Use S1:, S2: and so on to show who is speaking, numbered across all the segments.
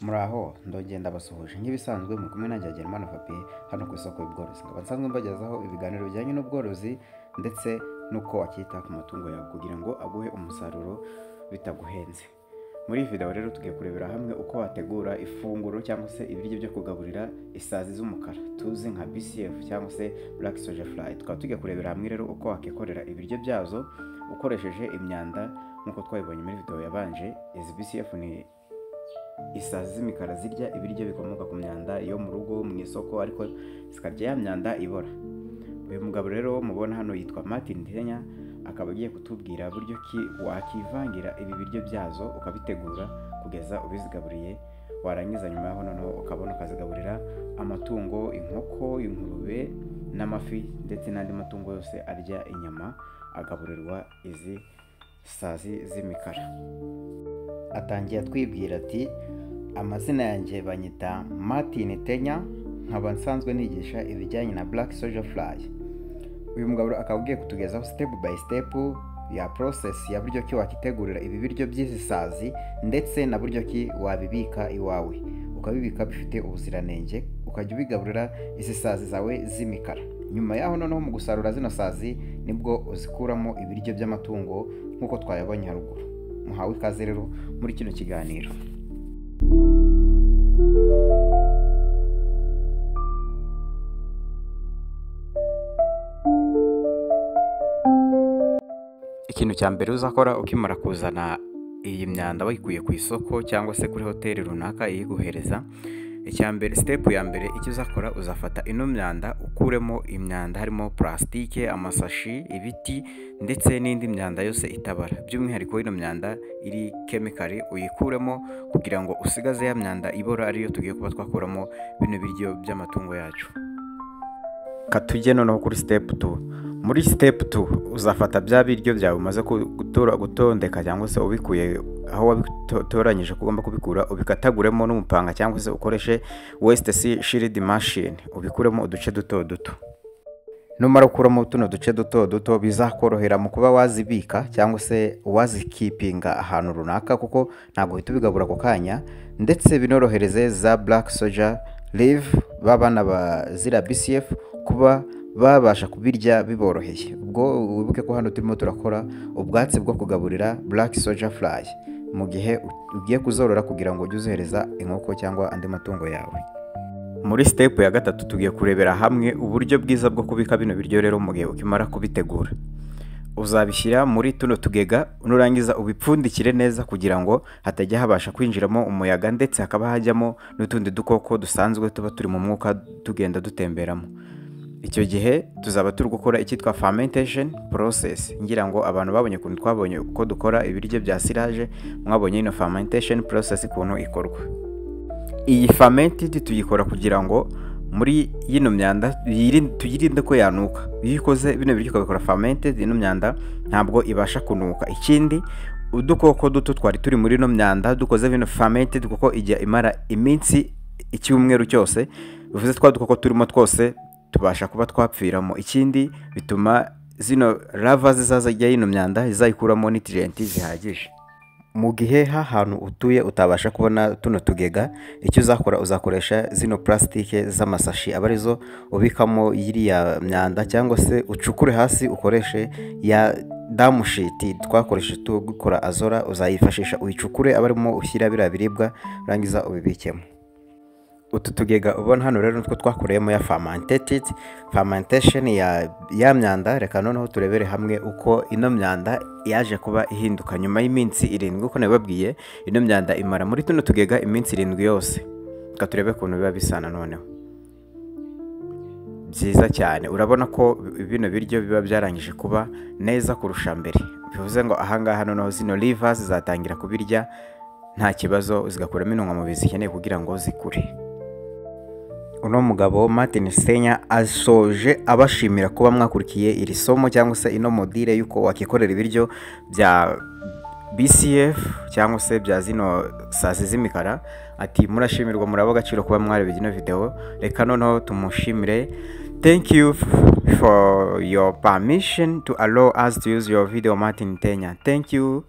S1: Muraho ndogenda basuhuje nk'ibisanzwe muri kumwe nanjye Hagenimana Fabien hano ku isoko y'ubworozi, nkaba nsanzwe mbagezaho ibiganiro bijyanye n'ubworozi ndetse n'uko wakita ku matungo yawe kugira ngo aguhe umusaruro bitaguhenze. Muri iyi video rero tugiye kurebera hamwe uko wategura ifunguro cyangwa se ibiryo byo kugaburira isazi z'umukara tuzi nka BCF cyangwa se Black Soldier Fly. Tukaba tugiye kurebera hamwe rero uko wakikorera ibiryo byazo ukoresheje imyanda nk'uko twabibonye muri video yabanje. Izi BCF ni isazi z'imikara zirya ibiryo bikomoka ku myanda yo mu rugo, mu isoko, ariko zikarya ya myanda ibora. Uyu mugabo rero mubona hano yitwa Martin Ntenya, akaba agiye kutubwira buryo ki wakivangira ibi biryo byazo ukabitegura kugeza ubizigaburiye, warangiza nyuma yaho noneho ukabona ukazigaburira amatungo, inkoko, ingurube n'amafi ndetse n'andi matungo yose arya inyama agaburirwa izi sazi z'imikara. Atangiye atwibwira ati amazina yanjye banyita Martin Ntenya, nkaba nsanzwe nigisha ibijyanye na Black Soldier Fly. Uyu mugabo akaba agiye kutugezaho step by step ya process ya buryo ki wakitegurira ibi biryo by'izi sazi ndetse na buryo ki wabibika iwawe ukabibika bifite ubuziranenge, ukajya ubigaburira izi sazi zawe z'imikara. Nyuma yaho noneho mu gusarura zino sazi nibwo uzikuramo ibiryo by'amatungo nk'uko twayabonye haruguru. Muhawe ikaze rero muri kino kiganiro. Ikintu cya mbere uzakora ukimara kuzana iyi myanda wayikuye ku isoko cyangwa se kuri hoteli runaka iyiguhereza, step ya mbere icyo uzakora uzafata ino myanda ukuremo imyanda harimo plastike, amasashi, ibiti ndetse n'indi myanda yose itabara. By'umwihariko ino myanda iri chemical uyikuremo kugira ngo usigaze ya myanda ibora ariyo tugiye kuba twakuramo bino biryo by'amatungo yacu. Katujye noneho kuri step 2. Muri step 2 uzafata bya biryo byawe umaze gutondeka cyangwa se ubikuye aho wabitoranyije kugomba kubikura, ubikataguremo n'umupanga cyangwa se ukoreshe waste shield machine, ubikuremo uduce duto duto. Numara gukuramo tuno duce duto duto bizakorohera mu kuba wazibika cyangwa se wazikipinga ahantu runaka, kuko ntabwo uhita ubigabura ako kanya, ndetse binorohereze za Black Soldier Live babana bazira BCF kuba babasha kubirya biboroheye. Ubwo wibuke ko hano turimo turakora ubwatsi bwo kugaburira Black Soldier Fly mu gihe ugiye kuzorora kugira ngo ujye uzohereza inkoko cyangwa andi matungo yawe. Muri step ya gatatu tugiye kurebera hamwe uburyo bwiza bwo kubika bino biryo rero mu gihe ukimara kubitegura. Uzabishyira muri tuno tugega, nurangiza ubipfundikire neza kugira ngo hatajya habasha kwinjiramo umuyaga, ndetse hakaba hajyamo n'utundi dukoko dusanzwe tuba turi mu mwuka tugenda dutemberamo. Icyo gihe tuzaba turi gukora icyitwa fermentation process. Ngira ngo abantu babonye kuntu twabonye uko dukora ibiryo bya silage, mwabonye ino fermentation process kuntu ikorwa. Iyi fermented tuyikora kugira ngo muri yino myanda tuyirinde ko yanuka. Iyo ikoze bino biryo ukabikora fermented, ino myanda ntabwo ibasha kunuka. Ikindi, udukoko duto twari turi muri ino myanda dukoze bino fermented kuko ijya imara iminsi icyumweru cyose, bivuze twa dukoko turimo twose tubasha kuba twapfiramo. Ikindi bituma zino lava zizajya yino myanda izayikuramo nutrients zihagije. Mu gihe ahantu utuye utabasha kubona tuno tugega, icyo uzakora uzakoresha zino plastike z'amasashi abarizo ubikamo yiriya myanda, cyangwa se ucukure hasi ukoreshe ya dam sheet twakoresheje tugukora azora, uzayifashisha uyicukure abarimo ushyira biriya biribwa urangiza ubibikemo. Utu tugega ubona hano rero nitwo twakoreyemo ya fermentation ya myanda. Reka noneho turebere hamwe uko ino myanda yaje kuba ihinduka nyuma y'iminsi 7. Uko nababwiye, ino myanda imara muri tuno tugega iminsi 7 yose. Reka turebe ukuntu biba bisana noneho. Byiza cyane, urabona ko bino biryo biba byarangije kuba neza kurusha mbere. Bivuze ngo ahangaha noneho zino livers zatangira kubirya nta kibazo, zigakuramo intungamubiri zikeneye kugira ngo zikure. Uno mugabo Martin Ntenya asoje abashimira kuba mwakurikiye iri somo cyangwa se ino modire yuko wakikorera ibiryo bya BCF cyangwa se bya zino sazi z'imikara. Ati murashimirwa, murabo agaciro kuba mwarebe ino video. Reka noneho tumushimire. Thank you for your permission to allow us to use your video, Martin Ntenya. Thank you.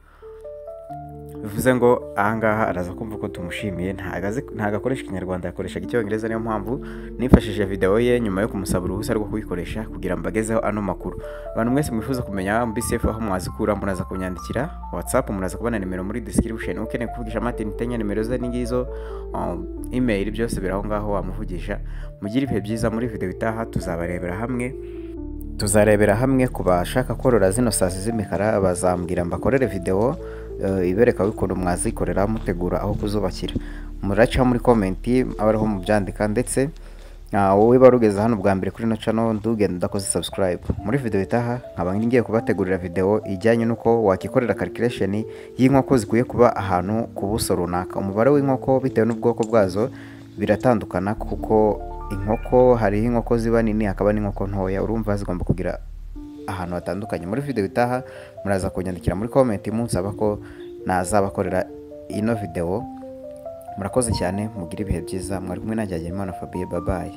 S1: bivuze ngo ahangaha araza kumva ko tumushimiye, ntago akoresha ikinyarwanda, yakoreshaga icyongereza. Niyo mpamvu nifashishije video ye nyuma yo kumusaba uruhushya rwo kuyikoresha kugira mbagezeho ano makuru. Abantu mwese mwifuza kumenya MBCF aho mwazikura, muraza kunyandikira WhatsApp, muraza kubona nimero muri description. Ukeneye kuvugisha Martin Tenya, nimero ze ningizo, email, byose biraho ngaho wamuvugisha. Mugire ibihe byiza. Muri video itaha tuzarebera hamwe ku bashaka korora zino sazi z'imikara, bazambwira mbakorere video ibereka ukuntu mwazikorera mutegura aho kuzubakira. Muraca muri comment abariho mu byandika, ndetse wowe barugeze hano bwa mbere kuri no channel ndugenda udakoze subscribe. Muri video itaha nkaba ngiye kubategurira video ijyanye nuko wakikorera calculation y'inkoko zikuye kuba ahantu ku buso runaka. Umubare w'inkoko bitewe n'ubwoko bwazo biratandukana, kuko inkoko hari inkoko ziba nini hakaba n'inkoko ntoya, urumva zigomba kugira ahantu hatandukanye. Muri video itaha muraza kunyandikira muri comment munsaba ko nazabakorera ino video. Murakoze cyane, mugire ibihe byiza. Mwari kumwe na Jyajyimana Fabien, bye bye.